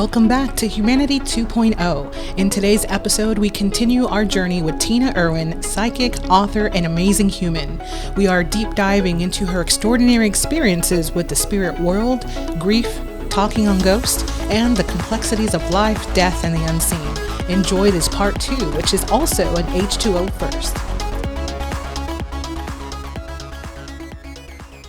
Welcome back to Humanity 2.0. In today's episode, we continue our journey with Tina Erwin, psychic, author, and amazing human. We are deep diving into her extraordinary experiences with the spirit world, grief, talking on ghosts, and the complexities of life, death, and the unseen. Enjoy this part 2, which is also an H2O first.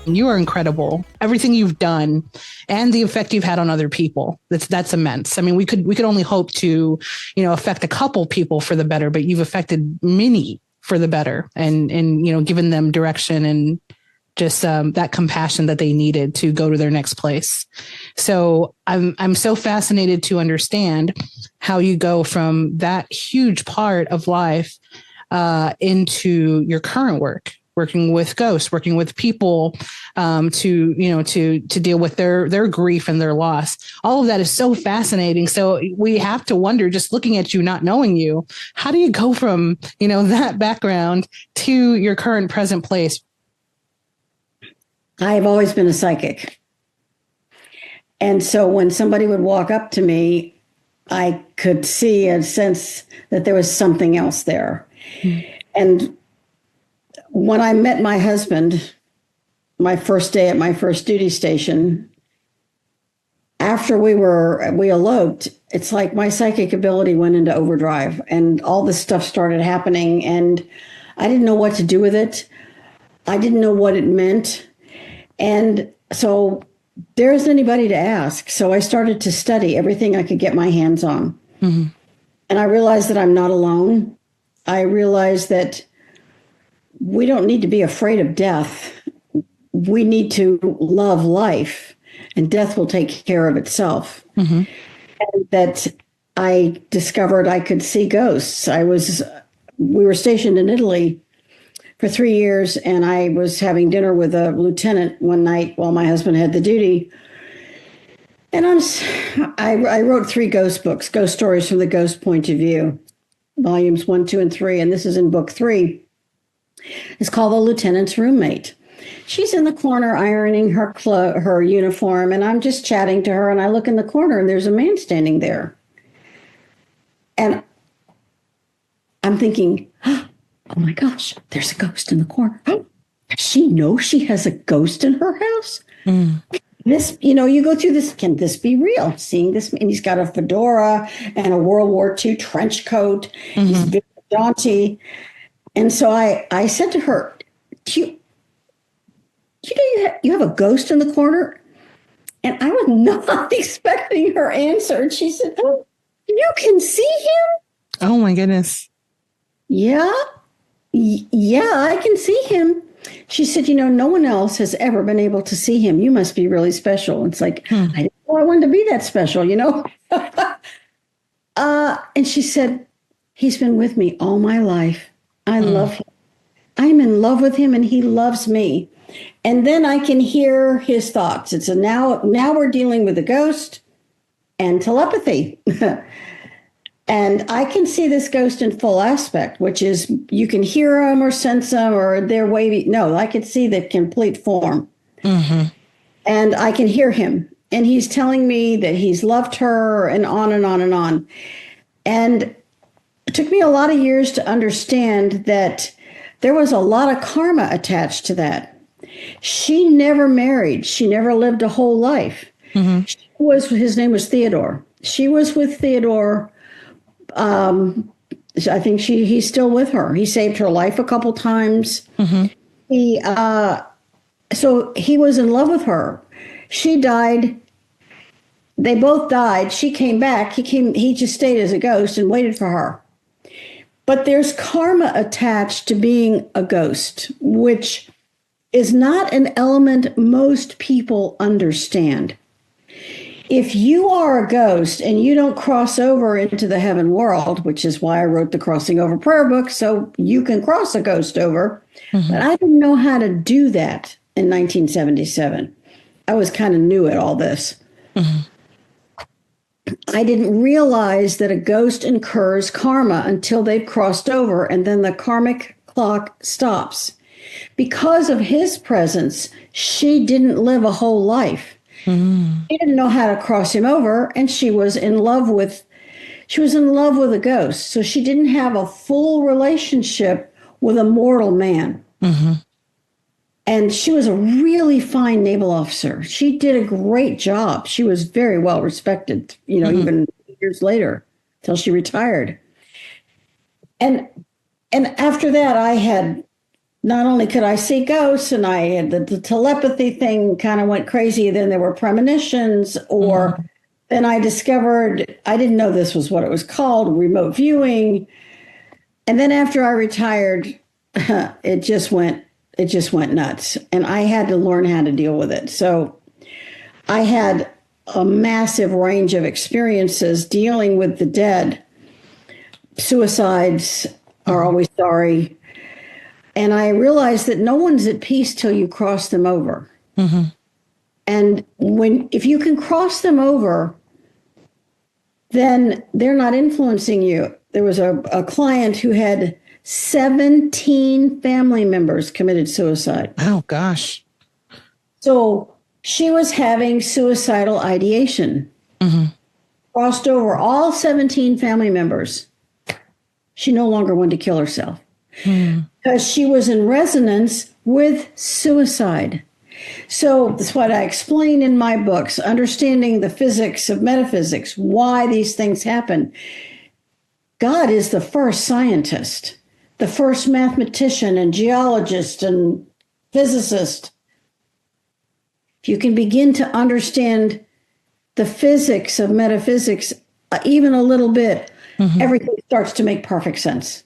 You are incredible. Everything you've done and the effect you've had on other people. That's immense. I mean, we could only hope to, affect a couple people for the better, but you've affected many for the better and given them direction and just that compassion that they needed to go to their next place. So I'm so fascinated to understand how you go from that huge part of life into your current work. Working with ghosts, working with people to deal with their grief and their loss. All of that is so fascinating. So we have to wonder, just looking at you, not knowing you, how do you go from, that background to your current present place? I've always been a psychic. And so when somebody would walk up to me, I could see and sense that there was something else there. And when I met my husband, my first day at my first duty station, after we eloped, it's like my psychic ability went into overdrive and all this stuff started happening and I didn't know what to do with it. I didn't know what it meant. And so there isn't anybody to ask. So I started to study everything I could get my hands on. Mm-hmm. And I realized that I'm not alone. I realized that we don't need to be afraid of death. We need to love life, and death will take care of itself. Mm-hmm. And that I discovered I could see ghosts. We were stationed in Italy for 3 years, and I was having dinner with a lieutenant one night while my husband had the duty. And I wrote 3 ghost books, ghost stories from the ghost point of view, volumes 1, 2, and 3. And this is in book 3. It's called The Lieutenant's Roommate. She's in the corner ironing her uniform, and I'm just chatting to her, and I look in the corner, and there's a man standing there. And I'm thinking, oh my gosh, there's a ghost in the corner. Does she know she has a ghost in her house? Mm. This, you go through this, can this be real? Seeing this, and he's got a fedora and a World War II trench coat. Mm-hmm. He's very jaunty. And so I said to her, do you have a ghost in the corner? And I was not expecting her answer. And she said, oh, you can see him? Oh, my goodness. Yeah, I can see him. She said, no one else has ever been able to see him. You must be really special. It's like, I didn't know I wanted to be that special, And she said, he's been with me all my life. I love him. I'm in love with him and he loves me. And then I can hear his thoughts. It's now we're dealing with a ghost and telepathy. And I can see this ghost in full aspect, which is you can hear them or sense them or they're wavy. No, I can see the complete form. Mm-hmm. And I can hear him. And he's telling me that he's loved her and on and on and on. And it took me a lot of years to understand that there was a lot of karma attached to that. She never married. She never lived a whole life. Mm-hmm. His name was Theodore. She was with Theodore. I think he's still with her. He saved her life a couple times. Mm-hmm. So he was in love with her. She died. They both died. She came back. He just stayed as a ghost and waited for her. But there's karma attached to being a ghost, which is not an element most people understand. If you are a ghost and you don't cross over into the heaven world, which is why I wrote the Crossing Over prayer book, so you can cross a ghost over. Mm-hmm. But I didn't know how to do that in 1977. I was kind of new at all this. Mm-hmm. I didn't realize that a ghost incurs karma until they've crossed over, and then the karmic clock stops. Because of his presence, she didn't live a whole life. Mm. She didn't know how to cross him over, and she was in love with a ghost. So she didn't have a full relationship with a mortal man. Mm-hmm. And she was a really fine naval officer. She did a great job. She was very well respected, even years later, till she retired. And after that, I had not only could I see ghosts, and I had the telepathy thing kind of went crazy. Then there were premonitions, or then I discovered, I didn't know this was what it was called, remote viewing. And then after I retired, it just went nuts, and I had to learn how to deal with it. So I had a massive range of experiences dealing with the dead. Suicides are always sorry. And I realized that no one's at peace till you cross them over. Mm-hmm. And if you can cross them over, then they're not influencing you. There was a client who had 17 family members committed suicide. Oh, gosh. So she was having suicidal ideation. Mm-hmm. Crossed over all 17 family members. She no longer wanted to kill herself because she was in resonance with suicide. So that's what I explain in my books, understanding the physics of metaphysics, why these things happen. God is the first scientist, the first mathematician and geologist and physicist. If you can begin to understand the physics of metaphysics, even a little bit, everything starts to make perfect sense.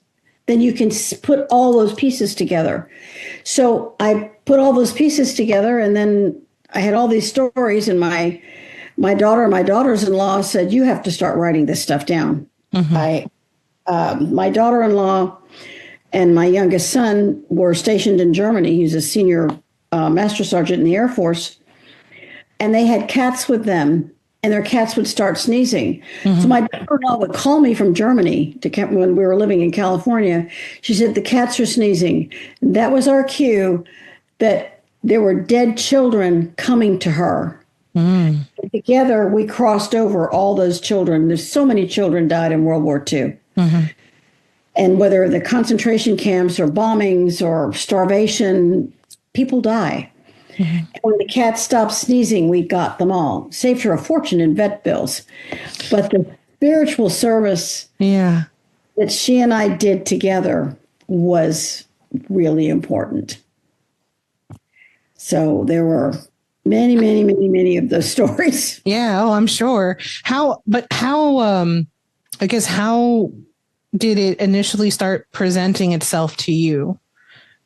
Then you can put all those pieces together. So I put all those pieces together, and then I had all these stories, and my daughter and my daughters-in-law said, you have to start writing this stuff down. My daughter-in-law and my youngest son were stationed in Germany. He's a senior master sergeant in the Air Force. And they had cats with them, and their cats would start sneezing. So my daughter-in-law would call me from Germany when we were living in California. She said, the cats are sneezing. And that was our cue that there were dead children coming to her. And together, we crossed over all those children. There's so many children died in World War II. And whether the concentration camps or bombings or starvation, people die. When the cat stopped sneezing, we got them all. Saved her a fortune in vet bills. But the spiritual service that she and I did together was really important. So there were many, many, many, many of those stories. Yeah. Oh, I'm sure. How did it initially start presenting itself to you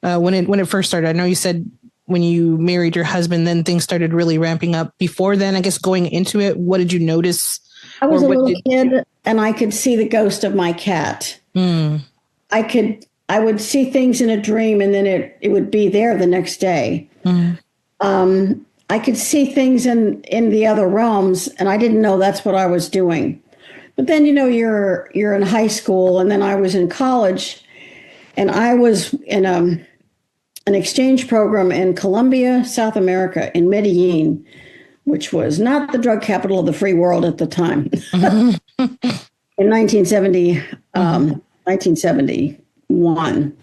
when it first started? I know you said when you married your husband, then things started really ramping up. Before then, I guess going into it, what did you notice? I was a little kid, and I could see the ghost of my cat. I would see things in a dream, and then it would be there the next day. I could see things in the other realms, and I didn't know that's what I was doing. But then, you're in high school, and then I was in college, and I was in an exchange program in Colombia, South America, in Medellin, which was not the drug capital of the free world at the time. In 1971.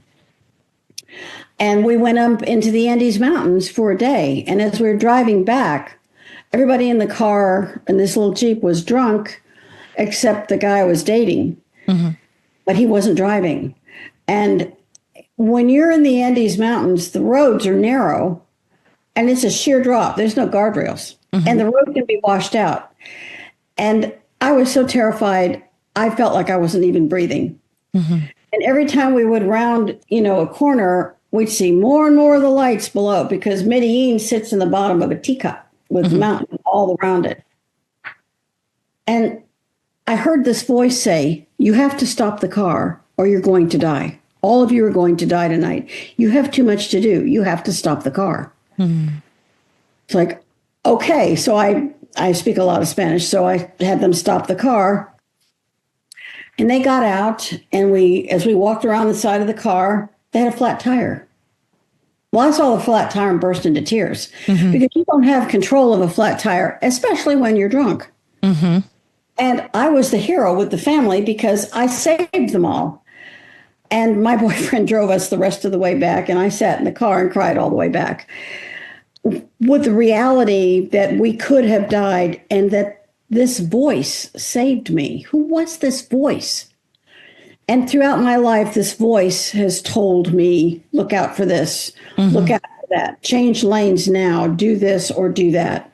And we went up into the Andes Mountains for a day. And as we were driving back, everybody in the car in this little Jeep was drunk, except the guy I was dating. But he wasn't driving. And when you're in the Andes Mountains, the roads are narrow, and it's a sheer drop. There's no guardrails. And the road can be washed out. And I was so terrified, I felt like I wasn't even breathing. And every time we would round, a corner, we'd see more and more of the lights below, because Medellin sits in the bottom of a teacup with the mountain all around it. And I heard this voice say, you have to stop the car or you're going to die. All of you are going to die tonight. You have too much to do. You have to stop the car. It's like, okay. So I speak a lot of Spanish, so I had them stop the car. And they got out, and as we walked around the side of the car, they had a flat tire. Well, I saw the flat tire and burst into tears because you don't have control of a flat tire, especially when you're drunk. And I was the hero with the family because I saved them all. And my boyfriend drove us the rest of the way back, and I sat in the car and cried all the way back with the reality that we could have died and that this voice saved me. Who was this voice? And throughout my life, this voice has told me, look out for this, look out for that, change lanes now, do this or do that.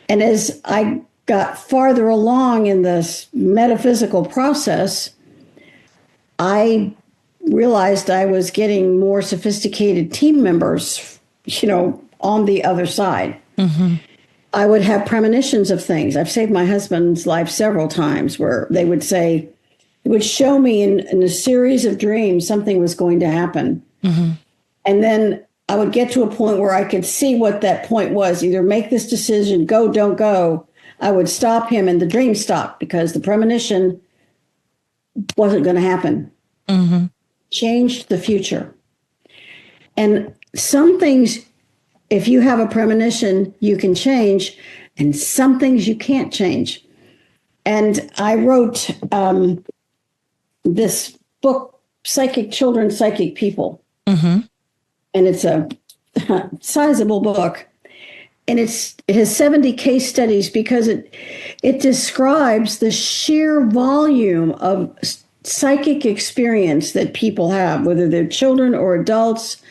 And as I got farther along in this metaphysical process, I realized I was getting more sophisticated team members, on the other side. I would have premonitions of things. I've saved my husband's life several times where they would say, it would show me in a series of dreams something was going to happen. And then I would get to a point where I could see what that point was, either make this decision, go, don't go. I would stop him and the dream stopped because the premonition wasn't going to happen. Changed the future. And some things, if you have a premonition, you can change, and some things you can't change. And I wrote this book, Psychic Children, Psychic People. And it's a sizable book. And it has 70 case studies because it describes the sheer volume of psychic experience that people have, whether they're children or adults,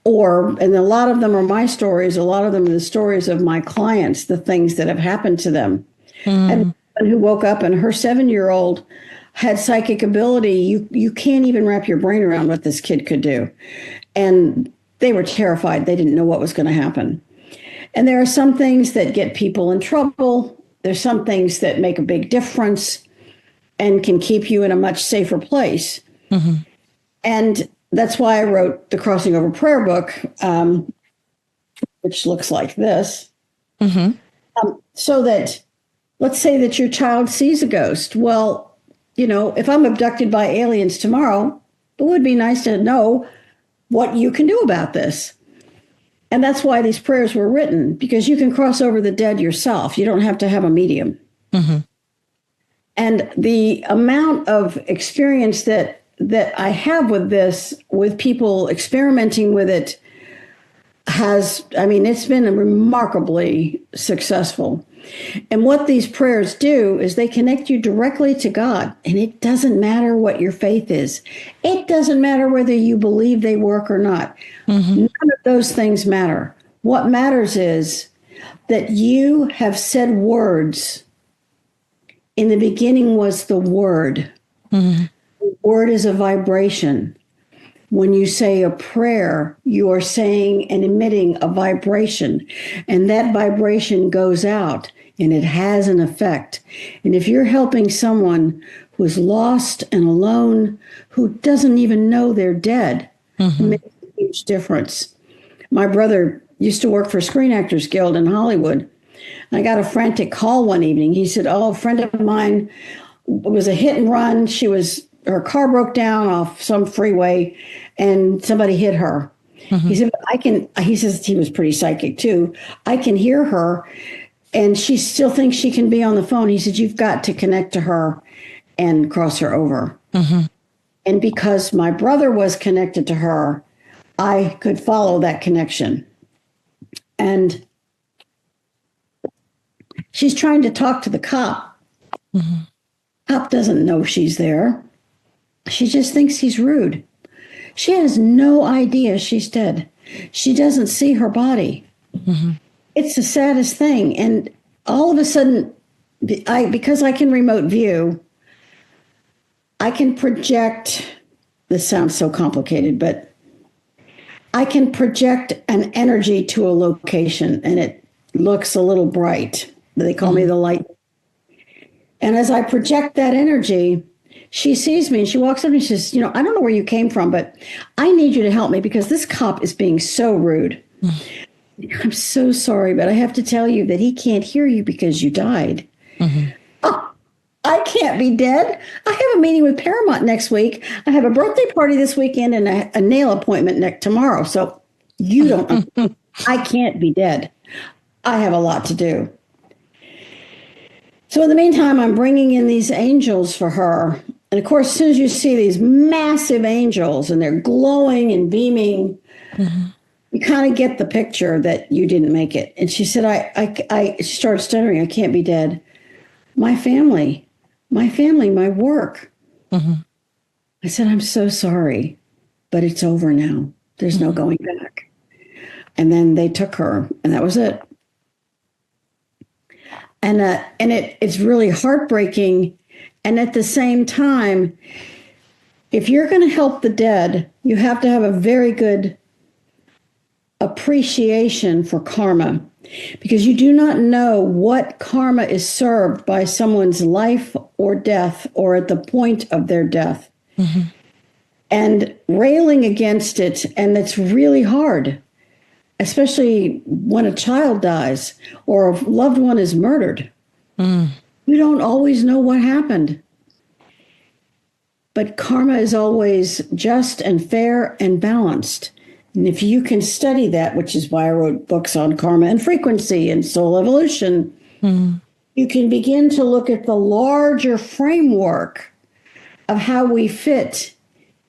and a lot of them are my stories, a lot of them are the stories of my clients, the things that have happened to them. And who woke up and her 7-year-old had psychic ability. You can't even wrap your brain around what this kid could do. And they were terrified. They didn't know what was going to happen. And there are some things that get people in trouble. There's some things that make a big difference and can keep you in a much safer place. And that's why I wrote the Crossing Over Prayer book, which looks like this. So that, let's say that your child sees a ghost. Well, if I'm abducted by aliens tomorrow, it would be nice to know what you can do about this. And that's why these prayers were written, because you can cross over the dead yourself. You don't have to have a medium. And the amount of experience that I have with this, with people experimenting with it, it's been remarkably successful. And what these prayers do is they connect you directly to God. And it doesn't matter what your faith is. It doesn't matter whether you believe they work or not. None of those things matter. What matters is that you have said words. In the beginning was the Word. The word is a vibration. When you say a prayer, you are saying and emitting a vibration, and that vibration goes out and it has an effect. And if you're helping someone who's lost and alone, who doesn't even know they're dead, it makes a huge difference. My brother used to work for Screen Actors Guild in Hollywood. I got a frantic call one evening. He said, a friend of mine, it was a hit and run. Her car broke down off some freeway and somebody hit her. He said, he says he was pretty psychic too. I can hear her and she still thinks she can be on the phone. He said, you've got to connect to her and cross her over. And because my brother was connected to her, I could follow that connection. And she's trying to talk to the cop. Cop doesn't know she's there. She just thinks he's rude. She has no idea she's dead. She doesn't see her body. It's the saddest thing. And all of a sudden, because I can remote view, I can project, this sounds so complicated, but I can project an energy to a location and it looks a little bright. They call me the light. And as I project that energy, she sees me and she walks up and she says, I don't know where you came from, but I need you to help me because this cop is being so rude. I'm so sorry, but I have to tell you that he can't hear you because you died. Oh, I can't be dead. I have a meeting with Paramount next week. I have a birthday party this weekend and a nail appointment tomorrow. So You don't. I can't be dead. I have a lot to do. So in the meantime, I'm bringing in these angels for her. And of course, as soon as you see these massive angels and they're glowing and beaming, you kind of get the picture that you didn't make it. And she said, she started stuttering. I can't be dead. My family, my work. I said, I'm so sorry, but it's over now. There's no going back. And then they took her, and that was it. And it's really heartbreaking. And at the same time, if you're going to help the dead, you have to have a very good appreciation for karma, because you do not know what karma is served by someone's life or death or at the point of their death. And railing against it, and it's really hard, especially when a child dies or a loved one is murdered. You don't always know what happened. But karma is always just and fair and balanced. And if you can study that, which is why I wrote books on karma and frequency and soul evolution, you can begin to look at the larger framework of how we fit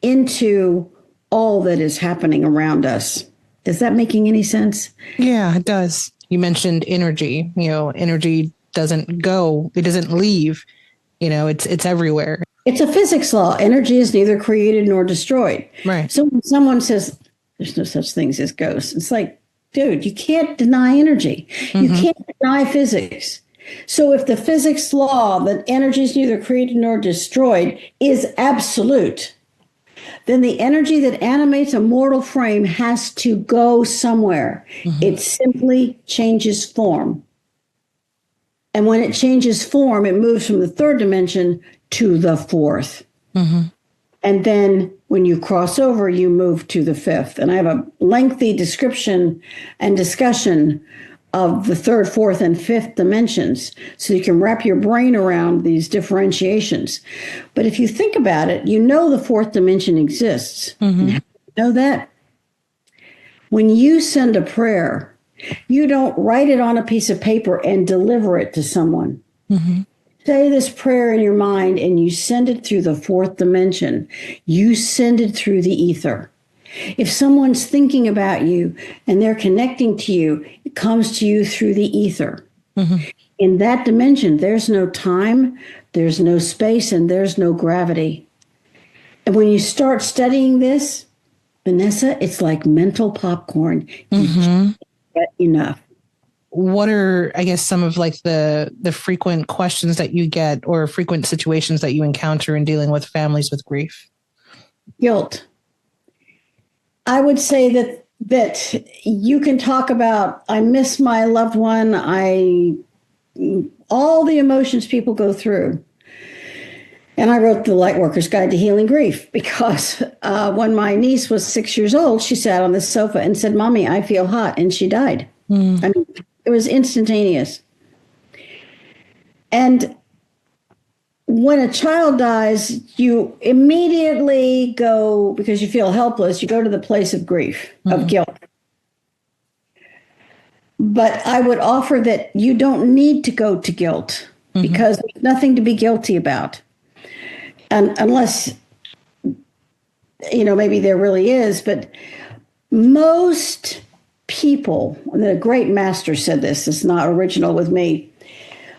into all that is happening around us. Is that making any sense? Yeah, it does. You mentioned energy. Energy doesn't go, it doesn't leave. It's everywhere. It's a physics law. Energy is neither created nor destroyed. Right. So when someone says there's no such things as ghosts, it's like, dude, you can't deny energy. You can't deny physics. So if the physics law that energy is neither created nor destroyed is absolute, then the energy that animates a mortal frame has to go somewhere. It simply changes form. And when it changes form, it moves from the third dimension to the fourth. And then when you cross over, you move to the fifth. And I have a lengthy description and discussion of the third, fourth, and fifth dimensions, so you can wrap your brain around these differentiations. But if you think about it, the fourth dimension exists. And how do you know that? When you send a prayer, you don't write it on a piece of paper and deliver it to someone. Say this prayer in your mind and you send it through the fourth dimension. You send it through the ether. If someone's thinking about you and they're connecting to you, it comes to you through the ether. In that dimension, there's no time, there's no space, and there's no gravity. And when you start studying this, Vanessa, it's like mental popcorn. You can't get enough. What are, I guess, some of like the frequent questions that you get or frequent situations that you encounter in dealing with families with grief? Guilt. I would say that you can talk about, I miss my loved one, all the emotions people go through. And I wrote the Lightworker's Guide to Healing Grief because when my niece was 6 years old, she sat on the sofa and said, "Mommy, I feel hot," and she died. I mean, it was instantaneous. And when a child dies, you immediately go, because you feel helpless, you go to the place of grief, of guilt. But I would offer that you don't need to go to guilt because there's nothing to be guilty about. And unless, maybe there really is, but most people, and a great master said this, it's not original with me,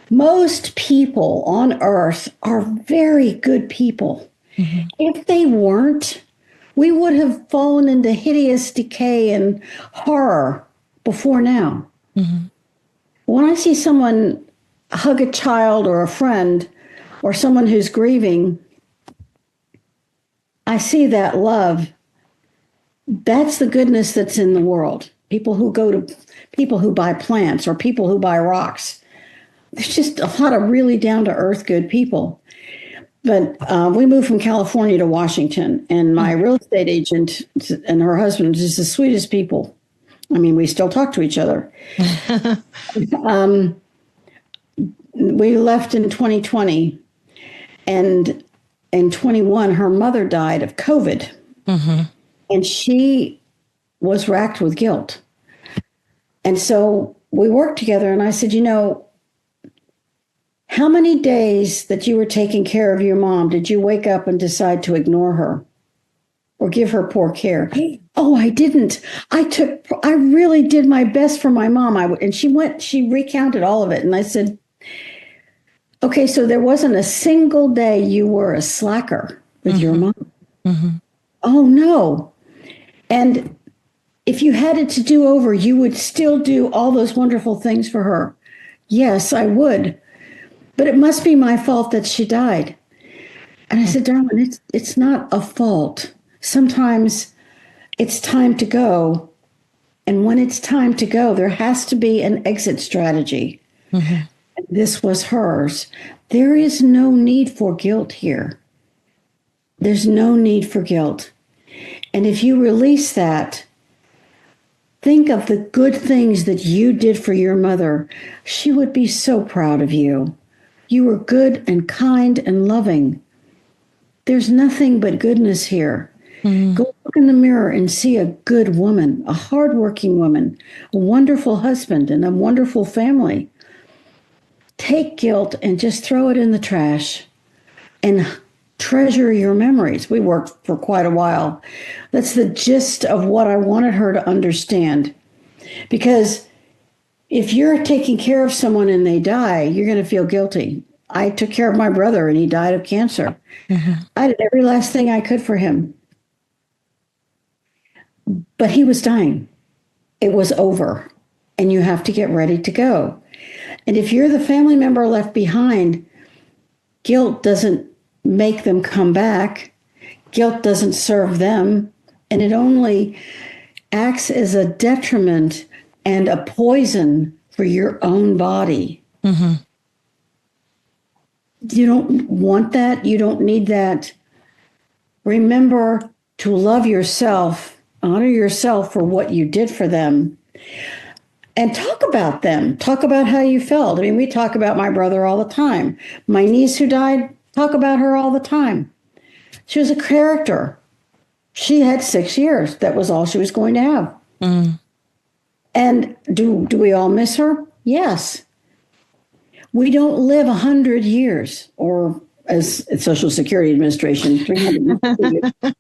most people on earth are very good people. If they weren't, we would have fallen into hideous decay and horror before now. When I see someone hug a child or a friend or someone who's grieving, I see that love. That's the goodness that's in the world. People who buy plants or people who buy rocks. There's just a lot of really down-to-earth good people. But we moved from California to Washington, and my real estate agent and her husband are just the sweetest people. I mean, we still talk to each other. We left in 2020, and in 21, her mother died of COVID. And she was racked with guilt. And so we worked together, and I said, how many days that you were taking care of your mom did you wake up and decide to ignore her or give her poor care? Oh, I didn't. I really did my best for my mom. And she recounted all of it. And I said, okay, so there wasn't a single day you were a slacker with your mom. Mm-hmm. Oh, no. And if you had it to do over, you would still do all those wonderful things for her. Yes, I would. But it must be my fault that she died. And I said, darling, it's not a fault. Sometimes it's time to go. And when it's time to go, there has to be an exit strategy. Mm-hmm. And this was hers. There is no need for guilt here. There's no need for guilt. And if you release that, think of the good things that you did for your mother. She would be so proud of you. You were good and kind and loving. There's nothing but goodness here. Mm. Go look in the mirror and see a good woman, a hardworking woman, a wonderful husband, and a wonderful family. Take guilt and just throw it in the trash and treasure your memories. We worked for quite a while. That's the gist of what I wanted her to understand. Because if you're taking care of someone and they die, you're going to feel guilty. I took care of my brother and he died of cancer. Mm-hmm. I did every last thing I could for him. But he was dying. It was over. And you have to get ready to go. And if you're the family member left behind, guilt doesn't make them come back. Guilt doesn't serve them. And it only acts as a detriment and a poison for your own body. Mm-hmm. You don't want that. You don't need that. Remember to love yourself, honor yourself for what you did for them, and talk about them. Talk about how you felt. I mean, we talk about my brother all the time. My niece who died, talk about her all the time. She was a character. She had 6 years. That was all she was going to have. Mm. And do we all miss her? Yes. We don't live 100 years, or as Social Security Administration, 300 years.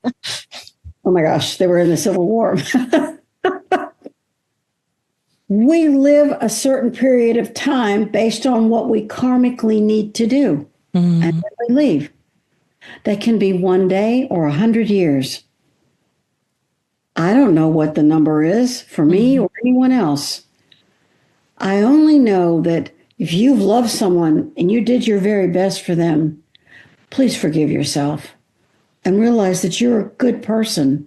Oh my gosh, they were in the Civil War. We live a certain period of time based on what we karmically need to do. Mm-hmm. And then we leave. That can be 1 day or 100 years. I don't know what the number is for me or anyone else. I only know that if you've loved someone and you did your very best for them, please forgive yourself and realize that you're a good person.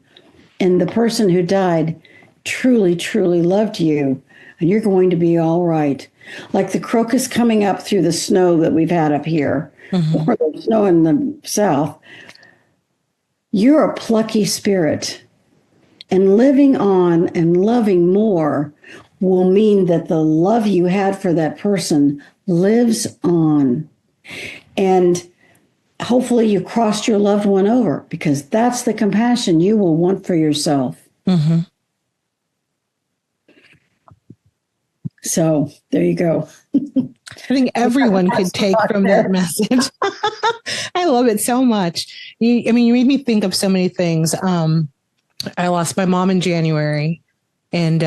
And the person who died truly, truly loved you. And you're going to be all right. Like the crocus coming up through the snow that we've had up here, mm-hmm. or the snow in the south. You're a plucky spirit. And living on and loving more will mean that the love you had for that person lives on. And hopefully you crossed your loved one over, because that's the compassion you will want for yourself. Mm-hmm. So there you go. I think everyone could take from that message. I love it so much. You made me think of so many things. I lost my mom in January, and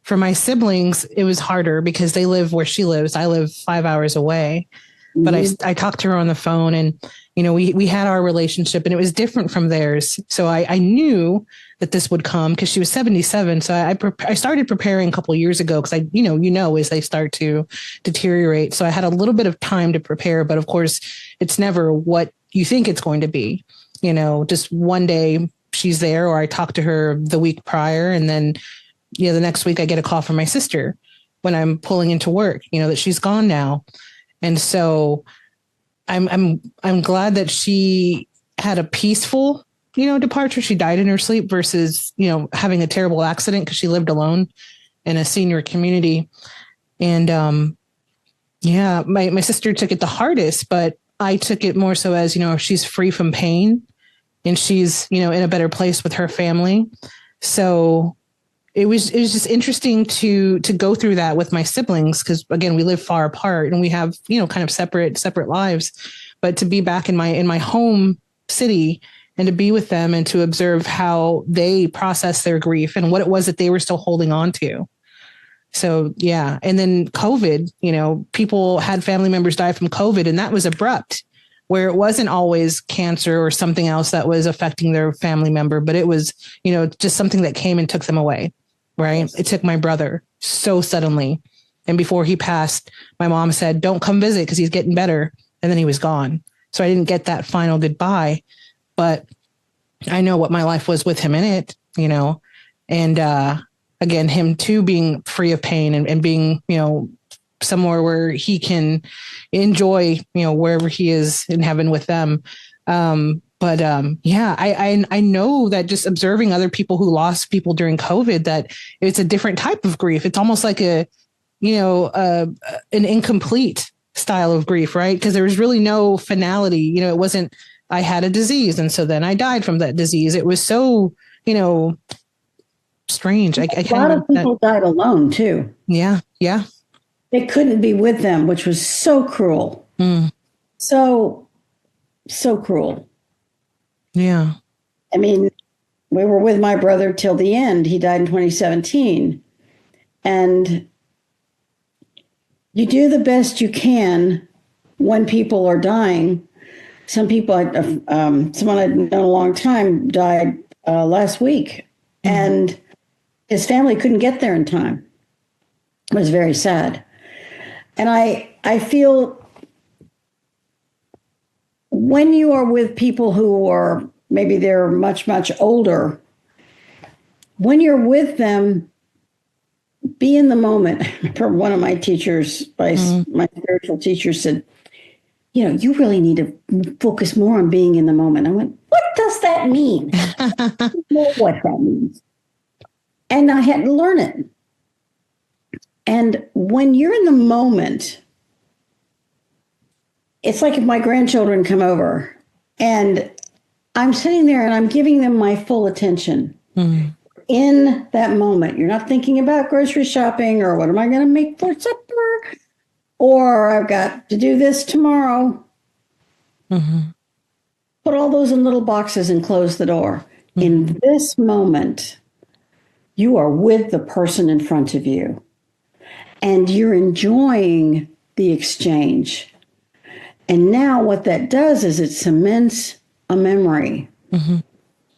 for my siblings, it was harder because they live where she lives. I live 5 hours away, mm-hmm. but I talked to her on the phone, and we had our relationship, and it was different from theirs. So I knew that this would come because she was 77. So I started preparing a couple of years ago because as they start to deteriorate. So I had a little bit of time to prepare, but of course it's never what you think it's going to be. Just one day she's there, or I talked to her the week prior, and then the next week I get a call from my sister when I'm pulling into work, that she's gone now. And so I'm glad that she had a peaceful, departure. She died in her sleep versus, having a terrible accident because she lived alone in a senior community. And my sister took it the hardest, but I took it more so as, she's free from pain and she's, in a better place with her family. So it was just interesting to go through that with my siblings, because again, we live far apart and we have, kind of separate lives. But to be back in my home city and to be with them and to observe how they process their grief and what it was that they were still holding on to. So yeah. And then COVID, people had family members die from COVID, and that was abrupt, where it wasn't always cancer or something else that was affecting their family member, but it was, just something that came and took them away. Right. Yes. It took my brother so suddenly. And before he passed, my mom said, don't come visit because he's getting better. And then he was gone. So I didn't get that final goodbye, but I know what my life was with him in it, and again, him too being free of pain and being, somewhere where he can enjoy, wherever he is in heaven with them. But I know that just observing other people who lost people during COVID, that it's a different type of grief. It's almost like an incomplete style of grief, right? Because there was really no finality. It wasn't, I had a disease and so then I died from that disease. It was so, strange. A lot of people died alone too. Yeah. Yeah. They couldn't be with them, which was so cruel. So cruel. Yeah. I mean, we were with my brother till the end. He died in 2017. And you do the best you can when people are dying. Some people, someone I'd known a long time died last week, and his family couldn't get there in time. It was very sad. And I feel when you are with people who are, maybe they're much, much older, when you're with them, be in the moment. One of my teachers, my spiritual teacher said, you really need to focus more on being in the moment. I went, what does that mean? I don't know what that means. And I had to learn it. And when you're in the moment, it's like if my grandchildren come over and I'm sitting there and I'm giving them my full attention in that moment. You're not thinking about grocery shopping or what am I going to make for supper? Or I've got to do this tomorrow. Put all those in little boxes and close the door. In this moment, you are with the person in front of you. And you're enjoying the exchange. And now what that does is it cements a memory,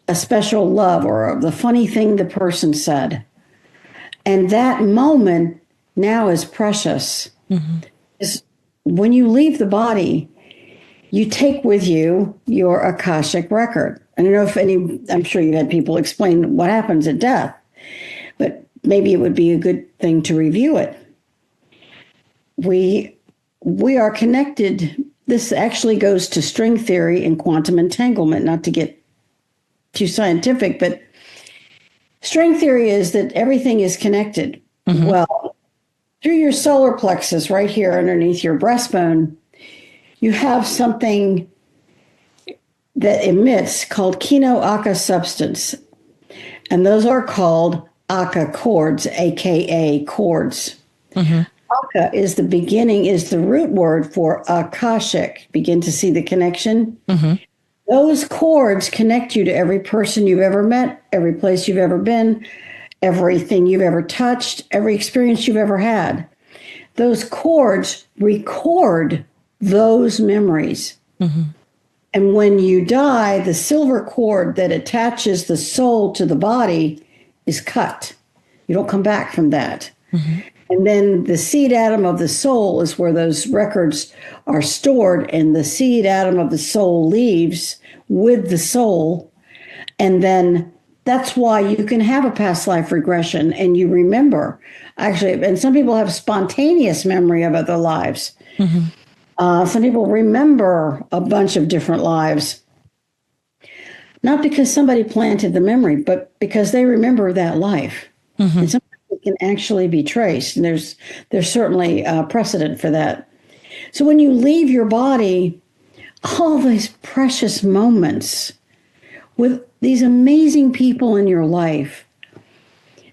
a special love, or the funny thing the person said. And that moment now is precious. Is when you leave the body, you take with you your Akashic record. I don't know if I'm sure you had people explain what happens at death, but maybe it would be a good thing to review it. We are connected. This actually goes to string theory and quantum entanglement, not to get too scientific, but string theory is that everything is connected. Well, through your solar plexus right here underneath your breastbone, you have something that emits called Kino-Aka substance. And those are called Aka chords, AKA chords. Aka is the beginning, is the root word for Akashic. Begin to see the connection. Those chords connect you to every person you've ever met, every place you've ever been, everything you've ever touched, every experience you've ever had. Those chords record those memories. And when you die, the silver cord that attaches the soul to the body is cut. You don't come back from that. And then the seed atom of the soul is where those records are stored, and the seed atom of the soul leaves with the soul. And then that's why you can have a past life regression and you remember. Actually, and some people have spontaneous memory of other lives. Some people remember a bunch of different lives. Not because somebody planted the memory, but because they remember that life. And sometimes it can actually be traced. And there's certainly precedent for that. So when you leave your body, all these precious moments with these amazing people in your life,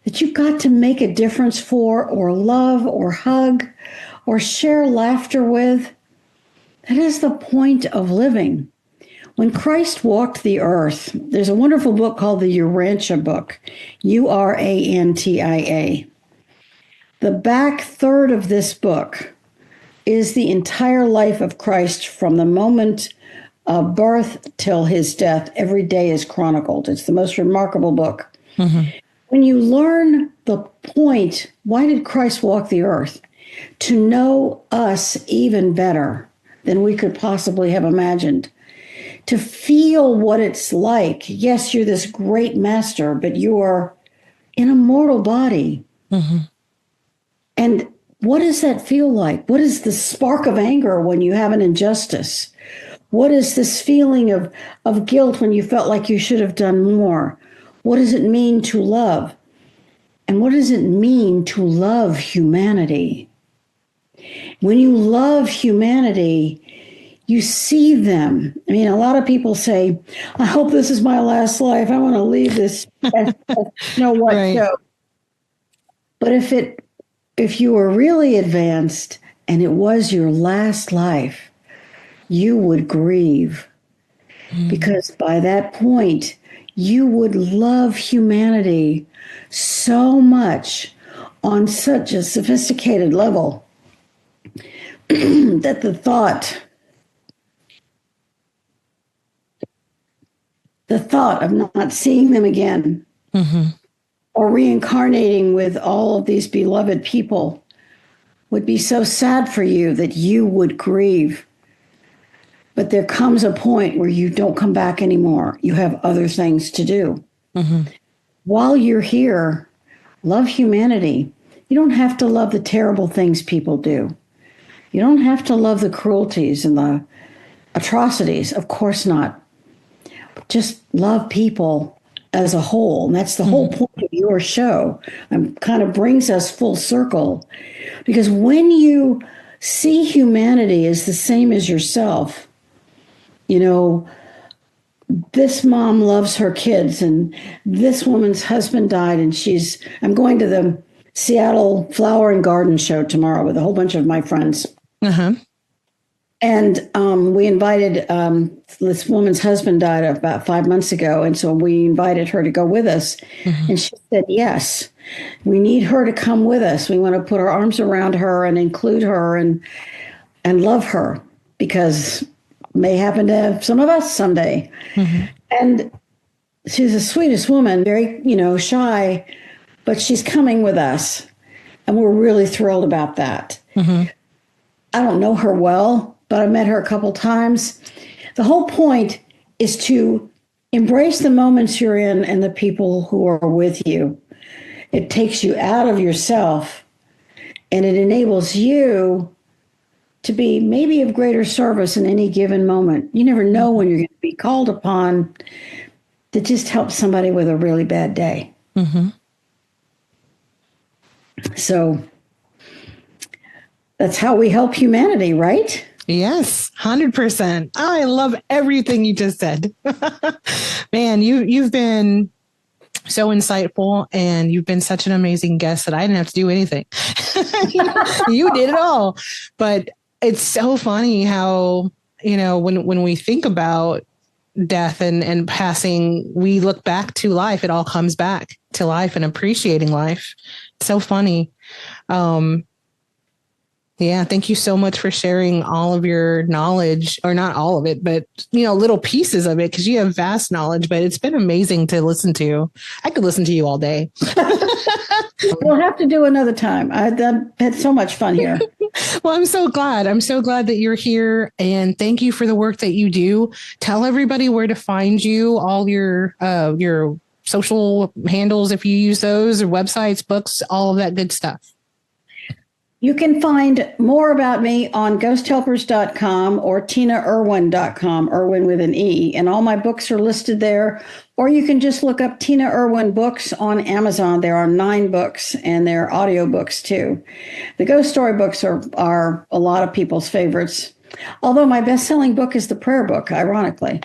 that you got to make a difference for, or love, or hug, or share laughter with. That is the point of living. When Christ walked the earth, there's a wonderful book called the Urantia book, Urantia. The back third of this book is the entire life of Christ from the moment of birth till his death. Every day is chronicled. It's the most remarkable book. Mm-hmm. When you learn the point, why did Christ walk the earth? To know us even better than we could possibly have imagined. To feel what it's like. Yes, you're this great master, but you're in a mortal body. Mm-hmm. And what does that feel like? What is the spark of anger when you have an injustice? What is this feeling of guilt when you felt like you should have done more? What does it mean to love? And what does it mean to love humanity? When you love humanity, you see them. I mean, a lot of people say, I hope this is my last life. I want to leave this. You know what? Right. So, but if you were really advanced and it was your last life, you would grieve. Because by that point, you would love humanity so much on such a sophisticated level that the thought of not seeing them again, mm-hmm. or reincarnating with all of these beloved people would be so sad for you that you would grieve. But there comes a point where you don't come back anymore. You have other things to do. Mm-hmm. While you're here, love humanity. You don't have to love the terrible things people do. You don't have to love the cruelties and the atrocities. Of course not. Just love people as a whole. And that's the whole point of your show. Kind of brings us full circle. Because when you see humanity as the same as yourself, you know, this mom loves her kids and this woman's husband died and I'm going to the Seattle Flower and Garden Show tomorrow with a whole bunch of my friends. Uh-huh. And we invited, this woman's husband died about 5 months ago. And so we invited her to go with us. Mm-hmm. And she said, yes, we need her to come with us. We want to put our arms around her and include her and love her, because may happen to some of us someday. Mm-hmm. And she's the sweetest woman, very, shy, but she's coming with us. And we're really thrilled about that. Mm-hmm. I don't know her well, but I met her a couple times. The whole point is to embrace the moments you're in and the people who are with you. It takes you out of yourself and it enables you to be maybe of greater service in any given moment. You never know when you're going to be called upon to just help somebody with a really bad day. Mm-hmm. So that's how we help humanity, right? Yes, 100%. I love everything you just said. Man, you've been so insightful and you've been such an amazing guest that I didn't have to do anything. You did it all. But it's so funny how, when we think about death and passing, we look back to life. It all comes back to life and appreciating life. It's so funny. Yeah, thank you so much for sharing all of your knowledge, or not all of it, but, little pieces of it, because you have vast knowledge, but it's been amazing to listen to. I could listen to you all day. We'll have to do another time. I've had so much fun here. Well, I'm so glad. I'm so glad that you're here, and thank you for the work that you do. Tell everybody where to find you, all your social handles, if you use those, or websites, books, all of that good stuff. You can find more about me on ghosthelpers.com or tinaerwin.com, Erwin with an E, and all my books are listed there. Or you can just look up Tina Erwin books on Amazon. There are 9 books, and they're audiobooks too. The ghost story books are a lot of people's favorites, although my best-selling book is the prayer book, ironically.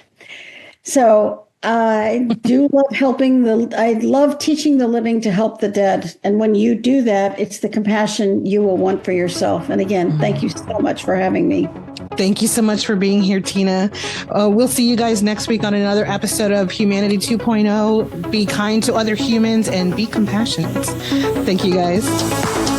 So I do love I love teaching the living to help the dead. And when you do that, it's the compassion you will want for yourself. And again, thank you so much for having me. Thank you so much for being here, Tina. We'll see you guys next week on another episode of Humanity 2.0. Be kind to other humans and be compassionate. Thank you, guys.